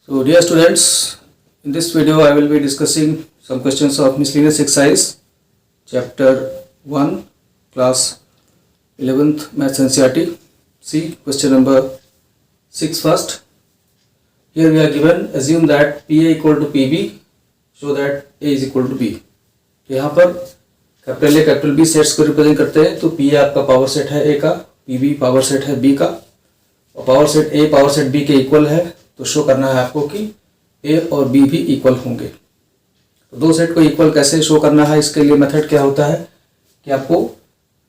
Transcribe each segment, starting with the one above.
So dear students, in this video I will be discussing some questions of miscellaneous exercise, chapter 1, class 11th Maths NCERT. See question number 6 first. Here we are given, assume that PA equal to PB, show that A is equal to B. तो यहाँ पर capital A capital B sets को represent करते हैं, तो PA आपका power set है A का, PB पावर सेट है B का, और power set A power set B के इक्वल है, तो शो करना है आपको कि A और B भी इक्वल होंगे। तो दो सेट को इक्वल कैसे शो करना है, इसके लिए मेथड क्या होता है कि आपको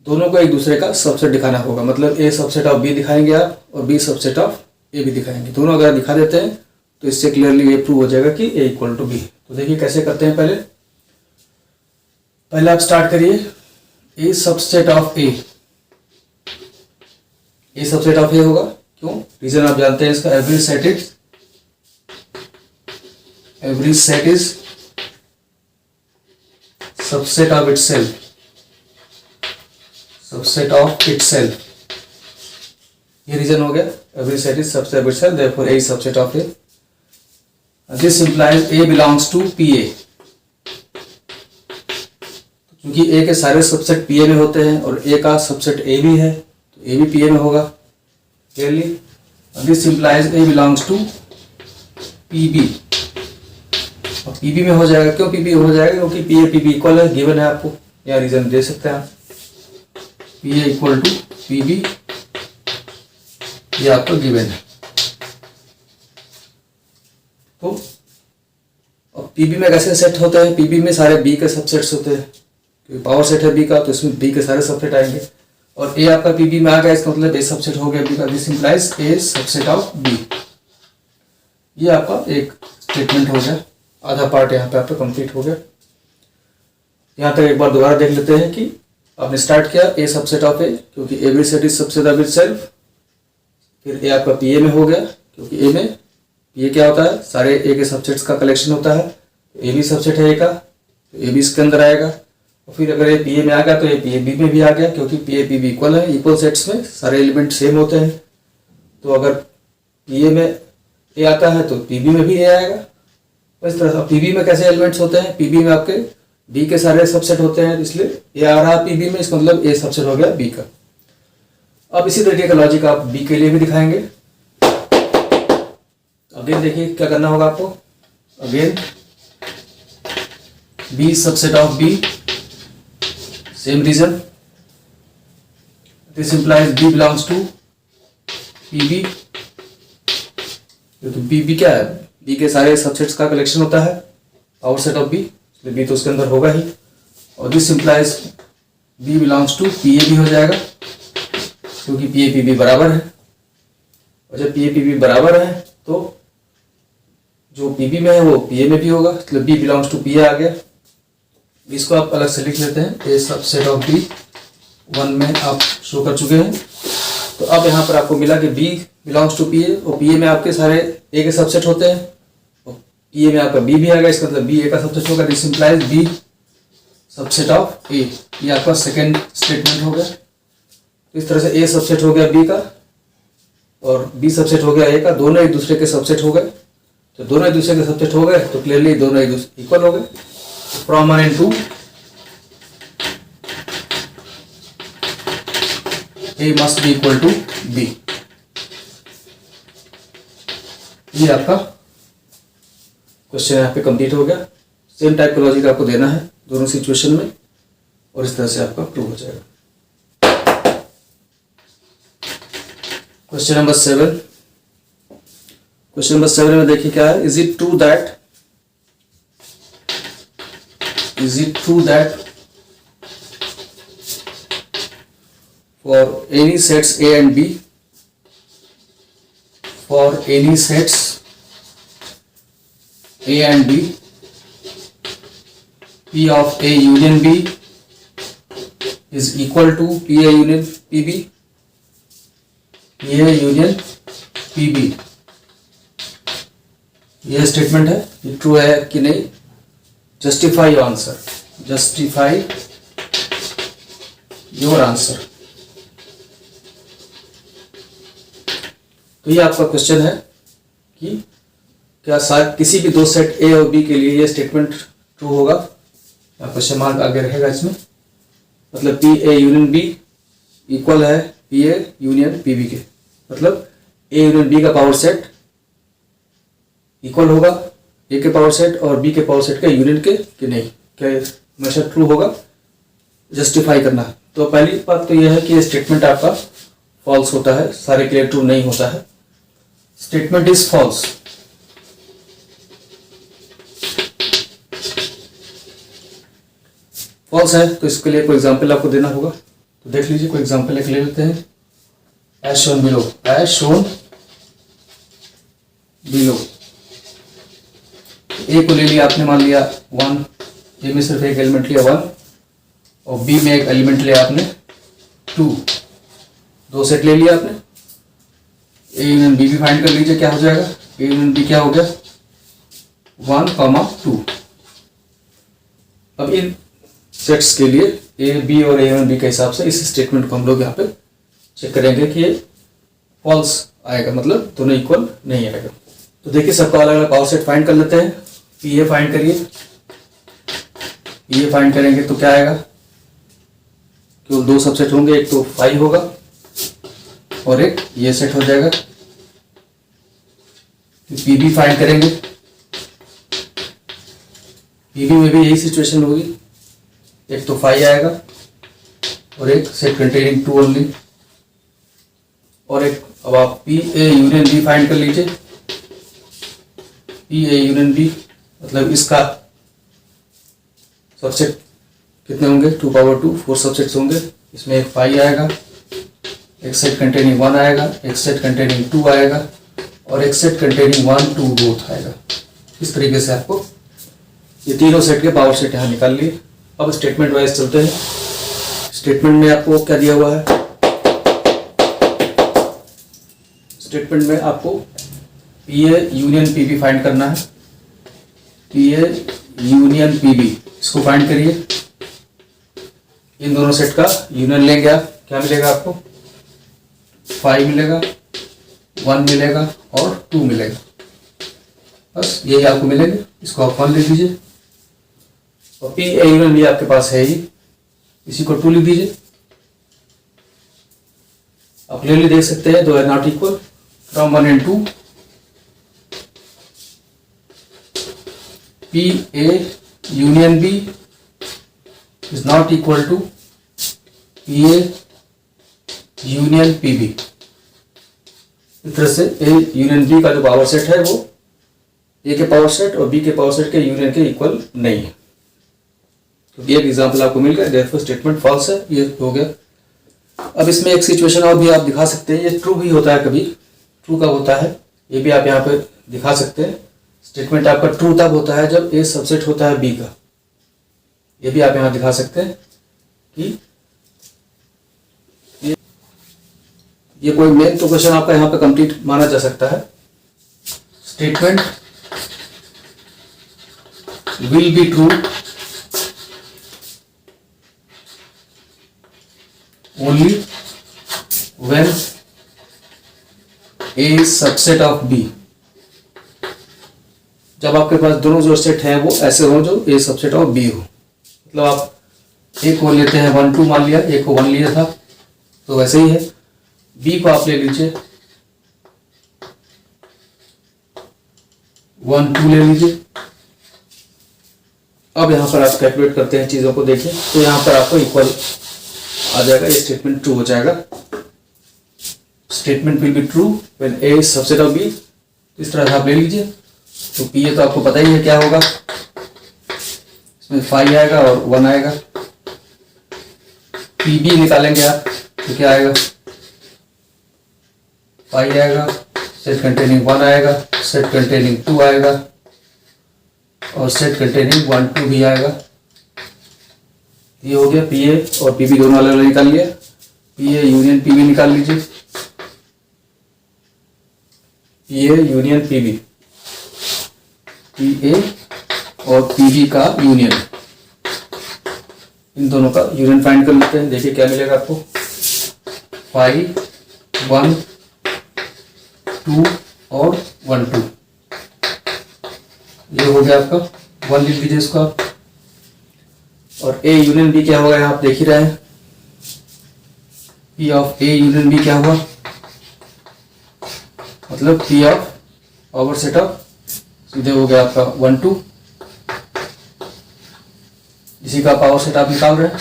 दोनों को एक दूसरे का सबसेट दिखाना होगा। मतलब A सबसेट ऑफ B दिखाएंगे आप और B सबसेट ऑफ A भी दिखाएंगे। दोनों अगर दिखा देते हैं तो इससे क्लियरली ये प्रूव हो जाएगा कि A इक्वल टू B। तो देखिए कैसे करते हैं। पहले आप स्टार्ट करिए। A subset of A, A subset of A होगा। क्यों? रीजन आप जानते हैं इसका, every set is subset of itself, subset of itself, ये रीजन हो गया। Every set is subset of itself, therefore A is subset of A। This implies A belongs to PA। क्योंकि A के सारे सबसेट PA में होते हैं और A का सबसेट A भी है, तो A भी PA में होगा clearly. This implies A belongs to PB, और PB में हो जाएगा। क्यों PB हो जाएगा? क्योंकि PA PB इक्वल है, गिवन है आपको, या रीजन दे सकते हैं आप। PA इक्वल टू PB, ये आपको गिवन है। तो अब PB में कैसे सेट होता है? PB में सारे B के सबसेट्स होते हैं, क्योंकि पावर सेट है B का, तो इसमें B के सारे सबसेट आएंगे। और A आपका PB में आ गया, इसका मतलब A सबसेट हो गया B का। This implies A subset of B। ये आपका एक स्टेटमेंट हो गया, आधा पार्ट यहाँ पे आपका कंप्लीट हो गया। यहाँ तक एक बार दोबारा देख लेते हैं कि आपने स्टार्ट किया A सबसेट ऑफ A, क्योंकि every set is subset of itself. फिर A आपका PA में हो गया, क्योंकि A में PA क्या होता है? सारे A के सबसेट्स का कलेक्शन होता है। A भी सबसेट है A का, तो A भी इसके अंदर आएगा। और फिर अगर ये PA में आ गया तो ये PA B में भी आ गया, क्योंकि PA PB इक्वल है। इक्वल सेट्स में सारे एलिमेंट सेम होते हैं, तो अगर PA में A आता है तो PB में भी A आएगा। इस तरह से PB में कैसे एलिमेंट्स होते हैं? PB में आपके B के सारे सबसेट होते हैं, इसलिए A आ रहा है PB में, इसका मतलब A सबसेट हो गया B का। अब इसी तरीके का लॉजिक आप B के लिए भी दिखाएंगे। अगेन देखिए क्या करना होगा आपको। Again B subset of B, same reason. This implies B belongs to PB, क्योंकि BB क्या है? B के सारे सबसेट्स का कलेक्शन होता है, पावर सेट ऑफ B, इसलिए B तो उसके अंदर होगा ही। और this implies B belongs to PA भी हो जाएगा, क्योंकि PA PB बराबर है। और जब PA PB बराबर है तो जो PB में है वो PA में भी होगा, इसलिए B बिलोंग्स टू PA आ गया। इसको आप अलग से लिख लेते हैं। A सबसेट ऑफ B 1 में आप शो कर चुके हैं। तो अब यहाँ पर आपको मिला कि B बिलोंग्स टू PA, और PA में आपके सारे A के सबसेट होते हैं, और PA में आपका B भी आ गया, इसका मतलब B A का सबसेट होगा। This implies B subset of A, ये आपका सेकेंड स्टेटमेंट हो गया। इस तरह से A सबसेट हो गया B का और B सबसेट हो गया A का, दोनों एक दूसरे के सबसेट हो गए। तो दोनों एक दूसरे के सबसेट हो गए तो क्लियरली दोनों एक दूसरे इक्वल हो गए। From 1 and 2 A must be equal to B। ये आपका क्वेश्चन यहाँ पे कंप्लीट हो गया। सेम टाइप का लॉजिक आपको देना है दोनों सिचुएशन में, और इस तरह से आपका प्रूव हो जाएगा। Question number 7। क्वेश्चन नंबर 7 में देखिए क्या है। Is it true that for any sets A and B, for any sets A and B, P of A union B is equal to PA union PB, PA union PB। यह statement है, ये true है कि नहीं? Justify your answer, justify your answer. तो ये आपका question है कि क्या शायद किसी भी दो सेट ए और बी के लिए ये स्टेटमेंट ट्रू होगा। यहाँ क्वेश्चन मार्क आगे रहेगा इसमें, मतलब P A union B equal है P A union P B के, मतलब ए यूनियन बी का पावर सेट इक्वल होगा ए के पावर सेट और बी के पावर सेट के यूनियन के कि नहीं, क्या हमेशा ट्रू होगा, जस्टिफाई करना है। तो पहली बात तो यह है कि ये स्टेटमेंट आपका फॉल्स होता है, सारे के लिए ट्रू नहीं होता है। Statement is false. फॉल्स है तो इसके लिए कोई एग्जांपल आपको देना होगा, तो देख लीजिए कोई एग्जांपल एक ले लेते हैं। As shown below, as shown below, A को ले लिया आपने, मान लिया 1, ए में सिर्फ एक एलिमेंट लिया 1 और बी में एक एलिमेंट लिया आपने 2, दो सेट ले लिया आपने। ए यूनियन बी भी फाइंड कर लीजिए, क्या हो जाएगा, ए यूनियन बी क्या हो गया 1, 2। अब इन सेट्स के लिए ए बी और ए यूनियन बी के हिसाब से इस स्टेटमेंट को हम लोग यहाँ पे चेक करेंगे कि ये फॉल्स आएगा, मतलब दोनों इक्वल नहीं आएगा। तो देखिए सबका अलग अलग पावर सेट फाइंड कर लेते हैं। पी ए फाइंड करिए, पी ए फाइंड करेंगे तो क्या आएगा, केवल दो सबसेट होंगे, एक तो 5 होगा और एक ये सेट हो जाएगा। पी बी फाइंड करेंगे, पी बी में भी यही सिचुएशन होगी, एक तो 5 आएगा और एक सेट कंटेनिंग 2 ओनली, और एक अब आप P A union B find कर लीजिए। पी ए यूनियन बी मतलब इसका सबसेट कितने होंगे 2 पावर 2, 4 सबसेट्स होंगे, इसमें एक 5 आएगा, एक सेट कंटेनिंग 1 आएगा, एक सेट कंटेनिंग 2 आएगा और एक सेट कंटेनिंग 1, 2 बोथ आएगा। इस तरीके से आपको ये तीनों सेट के पावर सेट यहाँ निकाल लिए। अब स्टेटमेंट वाइज चलते हैं। स्टेटमेंट में आपको क्या दिया हुआ है, स्टेटमेंट में आपको P A union P B find करना है। P A union P B, इसको फाइंड करिए। इन दोनों सेट का यूनियन लेंगे आप, क्या मिलेगा आपको 5 मिलेगा, 1 मिलेगा और 2 मिलेगा, बस यही आपको मिलेंगे। इसको आप 1 लिख दीजिए और पी ए यूनियन बी आपके पास है ही, इसी को 2 लिख दीजिए। आप क्लियरली देख सकते हैं दो are not equal from 1 and 2। P A union B is not equal to P A union P B. इस तरह से ए यूनियन बी का जो पावर सेट है वो ए के पावर सेट और बी के पावर सेट के यूनियन के इक्वल नहीं है। तो ये एक एग्जांपल आपको मिल गया, देयरफॉर स्टेटमेंट फॉल्स है, ये हो गया। अब इसमें एक सिचुएशन और भी आप दिखा सकते हैं, ये ट्रू भी होता है, कभी ट्रू कब होता है ये भी आप यहाँ पे दिखा सकते हैं। स्टेटमेंट आपका ट्रू तब होता है जब ए सबसेट होता है बी का, ये भी आप यहाँ दिखा सकते हैं कि ये कोई मेन तो क्वेश्चन आपका यहाँ पे कंप्लीट माना जा सकता है। Statement will be true only when A subset of B. जब आपके पास दोनों जो सेट हैं वो ऐसे हो जो ए सबसेट ऑफ बी हो, मतलब आप ए को लेते हैं 1, 2 मान लिया, ए को 1 लिया था तो वैसे ही है। बी को आप ले लीजिए 1, 2 ले लीजिए। अब यहां पर आप कैलकुलेट करते हैं चीजों को, देखिए तो यहां पर आपको इक्वल आ जाएगा, ये स्टेटमेंट ट्रू हो जाएगा। Statement will be true when A is subset of B, इस तरह से आप ले लीजिए। तो पी ए तो आपको पता ही है क्या होगा, इसमें 5 आएगा और 1 आएगा। पी बी निकालेंगे आप तो क्या आएगा 5 आएगा, सेट कंटेनिंग 1 आएगा, सेट कंटेनिंग 2 आएगा और सेट कंटेनिंग 1, 2 भी आएगा। ये हो गया पी ए और पी बी दोनों अलग अलग निकाल लिया। P A union P B निकाल लीजिए, P A union P B, P A और पी बी का यूनियन, इन दोनों का यूनियन फाइंड कर लेते हैं। देखिए क्या मिलेगा आपको 5, 1, 2 और 1, 2। ये हो गया आपका 1 लिख लीजिए इसको आप। और ए यूनियन बी क्या होगा, आप देख ही रहे हैं, P of A union B क्या हुआ, मतलब P of power set of, सीधे हो गया आपका 1 2, इसी का पावर सेट आप निकाल रहे हैं,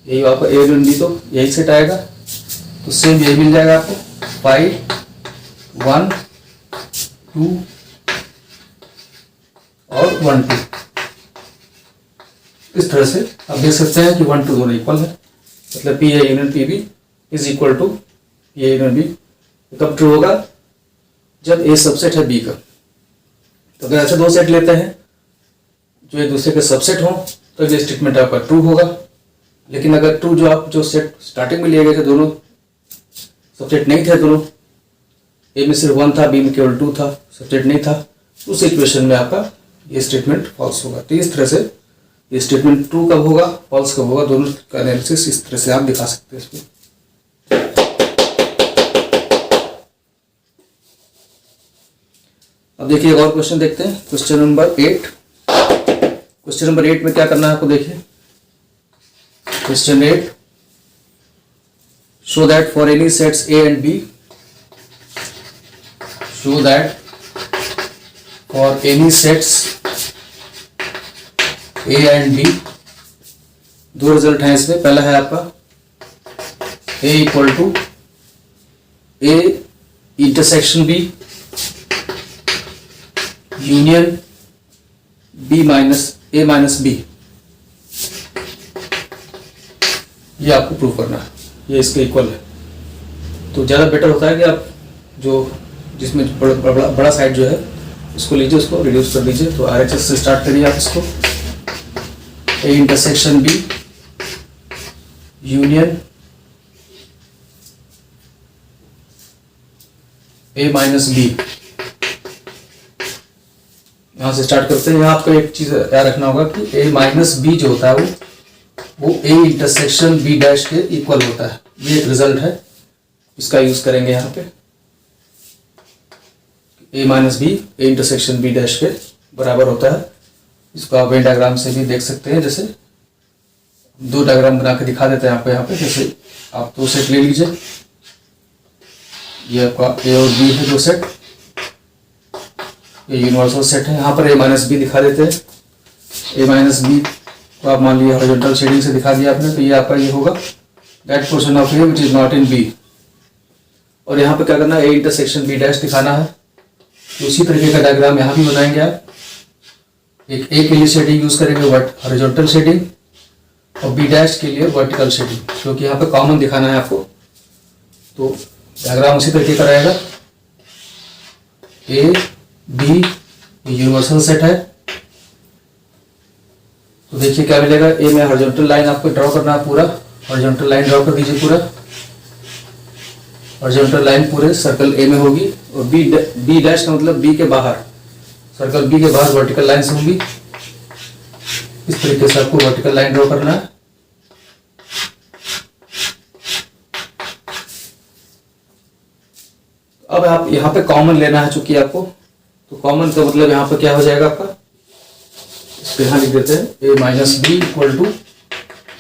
यही आपका ए यूनियन बी, तो यही सेट आएगा। तो सेम यही मिल जाएगा आपको 5 1 2 और 1 2। इस तरह से आप देख सकते हैं कि 1 2 दोनों इक्वल है, मतलब P A union P B is equal to P A union B. कब ट्रू होगा, जब ए सबसेट है बी का। तो अगर ऐसे दो सेट लेते हैं जो एक दूसरे के सबसेट हो तो ये स्टेटमेंट आपका ट्रू होगा। लेकिन अगर ट्रू जो सेट स्टार्टिंग में लिए गए थे दोनों सबसेट नहीं थे, दोनों ए में सिर्फ 1 था, बी में केवल 2 था, सबसेट नहीं था, तो उस सिचुएशन में आपका ये स्टेटमेंट फॉल्स होगा। तो इस तरह से ये स्टेटमेंट ट्रू कब होगा, फॉल्स कब होगा, दोनों का एनालिसिस इस तरह से आप दिखा सकते हैं इसमें। अब देखिए एक और क्वेश्चन देखते हैं, क्वेश्चन नंबर 8। क्वेश्चन नंबर 8 में क्या करना है आपको, देखिए question 8, show that for any sets A and B, show that for any sets A and B, दो रिजल्ट हैं इसमें। पहला है आपका A equal to A intersection B union B minus A minus B, ये आपको प्रूव करना है, ये इसके इक्वल है। तो ज़्यादा बेटर होता है कि आप जो जिसमें बड़ा साइड जो है उसको लीजिए, उसको रिड्यूस कर दीजिए। तो RHS से स्टार्ट करिए आप इसको, A intersection B union A minus B, यहां से स्टार्ट करते हैं। यहाँ आपको एक चीज याद रखना होगा कि ए माइनस बी जो होता है वो ए इंटरसेक्शन बी डैश के इक्वल होता है। ये एक रिजल्ट है, इसका यूज करेंगे यहाँ पे, A minus B A intersection B dash के बराबर होता है। इसको आप वेन डायग्राम से भी देख सकते हैं, जैसे दो डायग्राम बना के दिखा देते हैं आपको यहाँ पे। जैसे आप दो सेट ले लीजिए, ये आपका ए और बी है दो सेट, ये यूनिवर्सल सेट है। यहाँ पर ए माइनस बी दिखा देते हैं, ए माइनस बी को आप मान लिया हॉरिजॉन्टल शेडिंग से दिखा दिया आपने, तो ये आपका ये होगा that portion of A which is not in B. और यहाँ पे क्या करना है, ए इंटरसेक्शन बी डैश दिखाना है। तो उसी तरीके का डायग्राम यहाँ भी बनाएंगे आप। एक ए के लिए शेडिंग यूज करेंगे हॉरिजॉन्टल शेडिंग, और बी डैश के लिए वर्टिकल शेडिंग, क्योंकि यहाँ पे कॉमन दिखाना है आपको। तो डायग्राम उसी तरीके का रहेगा, ए बी यूनिवर्सल सेट है। तो देखिए क्या मिलेगा, ए में हॉरिजॉन्टल लाइन आपको ड्रॉ करना है, पूरा हॉरिजॉन्टल लाइन ड्रॉ कर दीजिए, पूरा हॉरिजॉन्टल लाइन पूरे सर्कल ए में होगी। और बी डैश का मतलब बी के बाहर, सर्कल बी के बाहर वर्टिकल लाइन्स होंगी। इस तरीके से आपको वर्टिकल लाइन ड्रॉ करना है। अब आप यहाँ पे कॉमन लेना है चूंकि आपको, तो कॉमन का मतलब यहाँ पे क्या हो जाएगा आपका, इस पे यहाँ लिख देते हैं A minus B equal to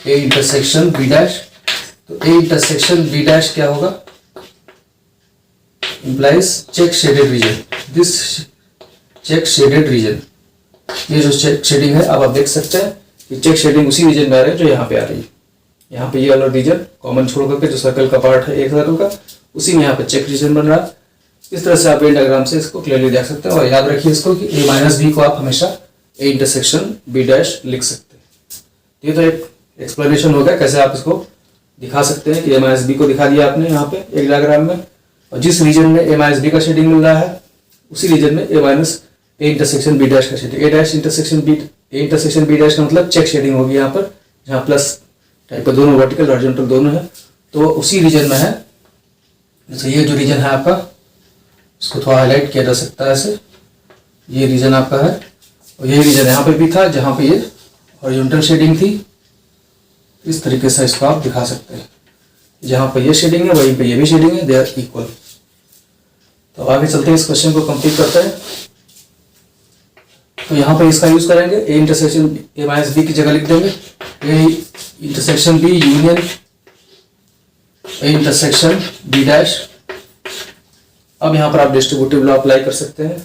A intersection B dash. तो ए इंटरसेक्शन बी डैश क्या होगा, implies check shaded region, this check shaded region, ये जो चेक शेडिंग है अब आप देख सकते हैं कि चेक शेडिंग उसी रीजन में आ रही है जो यहाँ पे आ रही है। यहाँ पे ये वाला रीजन कॉमन छोड़ करके जो सर्कल का पार्ट है एक सर्कल का, उसी में यहाँ पे चेक रीजन बन रहा है। इस तरह से आप वेन डायग्राम से इसको क्लियरली देख सकते हैं। और याद रखिए इसको कि ए माइनस बी को आप हमेशा ए इंटरसेक्शन बी डैश लिख सकते हैं। ये तो एक एक्सप्लेनेशन हो गया कैसे आप इसको दिखा सकते हैं कि ए माइनस बी को दिखा दिया आपने यहाँ पे एक डायग्राम में, और जिस रीजन में ए माइनस बी का शेडिंग मिल रहा है उसी रीजन में A minus A intersection B dash का shading, A dash intersection B, A intersection B dash का मतलब चेक शेडिंग होगी यहाँ पर, जहाँ प्लस टाइप का दोनों वर्टिकल हॉरिजॉन्टल दोनों है, तो वो उसी रीजन में है। जैसे ये जो रीजन है आपका, इसको थोड़ा हाईलाइट किया जा सकता है ऐसे, ये रीजन आपका है, और यही रीजन यहाँ पे भी था जहाँ पे ये हॉरिजॉन्टल शेडिंग थी। इस तरीके से इसको आप दिखा सकते हैं, जहाँ पे ये शेडिंग है वहीं पे ये भी शेडिंग है, दे आर इक्वल। तो आगे चलते हैं, इस क्वेश्चन को कंप्लीट करते हैं। तो यहाँ पे इसका यूज करेंगे, A intersection A minus B की जगह लिख देंगे A intersection B union A intersection B dash. अब यहाँ पर आप डिस्ट्रीब्यूटिव लॉ अप्लाई कर सकते हैं।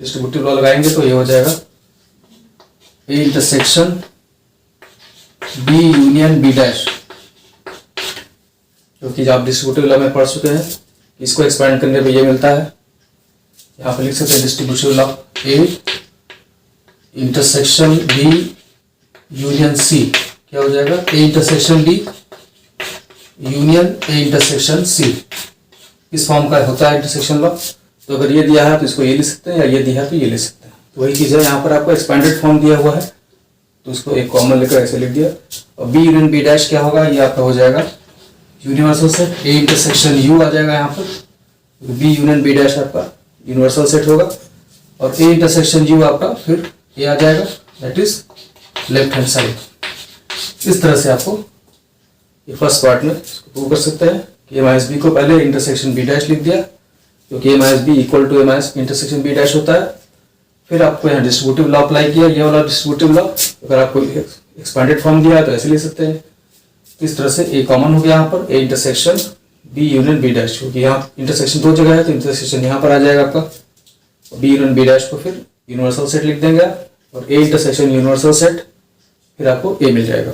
डिस्ट्रीब्यूटिव लॉ लगाएंगे तो ये हो जाएगा A intersection B union B dash, क्योंकि आप डिस्ट्रीब्यूटिव लॉ में पढ़ चुके हैं, इसको एक्सपेंड करने पे ये मिलता है। यहाँ पर लिख सकते हैं distributive law A intersection B union C, क्या हो जाएगा A intersection B union A intersection C. इस फॉर्म का होता है इंटरसेक्शन लॉ। तो अगर ये दिया है तो इसको ये लिख सकते हैं, या ये दिया है तो ये लिख सकते हैं। तो वही चीज़ है, यहाँ पर आपको एक्सपेंडेड फॉर्म दिया हुआ है तो उसको एक कॉमन लेकर ऐसे लिख दिया। और बी यूनियन बी डैश क्या होगा, ये आपका हो जाएगा universal set A intersection U आ जाएगा यहाँ पर। बी यूनियन बी डैश आपका यूनिवर्सल सेट होगा और ए इंटरसेक्शन यू आपका फिर ये आ जाएगा, that is left hand side. इस तरह से आपको ये फर्स्ट पार्ट में इसको प्रूव कर सकते हैं कि ए माइनस बी को पहले इंटरसेक्शन बी डैश लिख दिया, क्योंकि A minus B equal to A minus intersection B dash होता है। फिर आपको यहाँ डिस्ट्रीब्यूटिव लॉ अप्लाई किया, ये वाला डिस्ट्रीब्यूटिव लॉ। अगर आपको एक्सपेंडेड फॉर्म दिया है तो ऐसे ले सकते हैं। इस तरह से ए कॉमन हो गया यहाँ पर A intersection B union B dash, क्योंकि यहाँ इंटरसेक्शन दो जगह है तो इंटरसेक्शन यहाँ पर आ जाएगा आपका। बी यूनियन बी डैश को फिर यूनिवर्सल सेट लिख देंगे और ए इंटरसेक्शन यूनिवर्सल सेट, फिर आपको ए मिल जाएगा।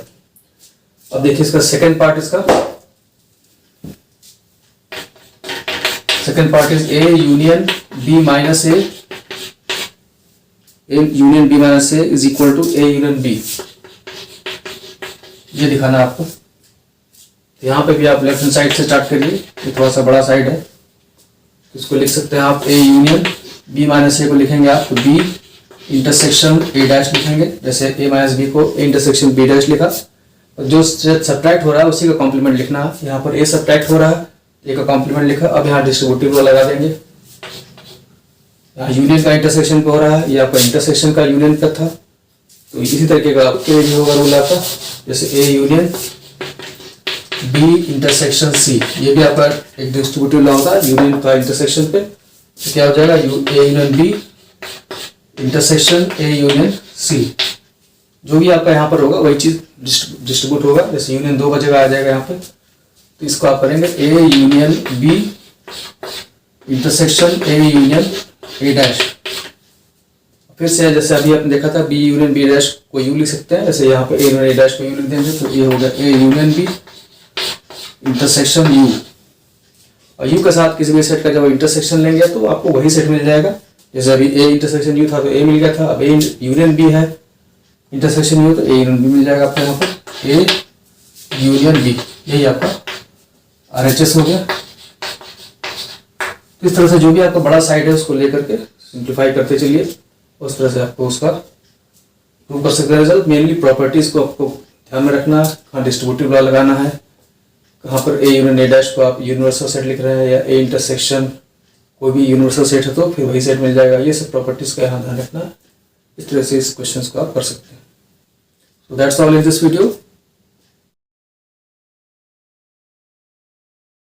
अब देखिए इसका सेकंड पार्ट, इसका second part is A union B minus A union B minus A is equal to A union B. ये दिखाना आपको। तो यहाँ पे भी आप लेफ्ट हैंड साइड से स्टार्ट करिए, ये थोड़ा सा बड़ा साइड है तो इसको लिख सकते हैं आप ए यूनियन बी माइनस ए को लिखेंगे आप तो बी इंटरसेक्शन ए डैश लिखेंगे, जैसे ए माइनस बी को ए इंटरसेक्शन बी डैश लिखा। और जो सब्ट्रैक्ट हो रहा है उसी का कॉम्प्लीमेंट लिखना है। यहाँ पर ए सब्ट्रैक्ट हो रहा है, ए का कॉम्प्लीमेंट लिखा। अब यहाँ डिस्ट्रीब्यूटिव लॉ लगा देंगे। यहाँ यूनियन का इंटरसेक्शन पे हो रहा है, ये आपका इंटरसेक्शन का यूनियन का था, तो इसी तरीके का आपके भी होगा रूल आपका। जैसे A union B intersection C, ये भी आपका एक डिस्ट्रीब्यूटिव लॉ होगा यूनियन का इंटरसेक्शन पे। तो क्या हो जाएगा A union B intersection A union C. जो भी आपका यहाँ पर होगा वही चीज डिस्ट्रीब्यूट होगा। जैसे यूनियन दो का जगह आ जाएगा यहाँ पे, तो इसको आप करेंगे A union B intersection A union A dash. फिर से जैसे अभी आपने देखा था बी यूनियन बी डैश को यू लिख सकते हैं, जैसे यहाँ पे ए यूनियन ए डैश को यू लिख देंगे तो ये हो गया A union B intersection U. और यू के साथ किसी भी सेट का जब इंटरसेक्शन लेंगे तो आपको वही सेट मिल जाएगा। जैसे अभी ए इंटरसेक्शन यू था तो ए मिल गया था, अब ए यूनियन बी है इंटरसेक्शन यू तो ए यूनियन बी मिल जाएगा आपको यहाँ पर ए यूनियन बी। यही आपका RHS हो गया। इस तरह से जो भी आपका बड़ा साइड है उसको लेकर के सिंप्लीफाई करते चलिए, उस तरह से आपको उसका प्रूव कर सकते हैं रिजल्ट। मेनली प्रॉपर्टीज को आपको ध्यान में रखना, कहाँ डिस्ट्रीब्यूटिव लॉ लगाना है, कहाँ पर ए यूनियन ए डैश को आप यूनिवर्सल सेट लिख रहे हैं या ए इंटरसेक्शन कोई भी यूनिवर्सल सेट है तो फिर वही सेट मिल जाएगा। ये सब प्रॉपर्टीज का यहाँ ध्यान रखना। इस तरह से इस क्वेश्चन को आप कर सकते हैं। So that's all in this video.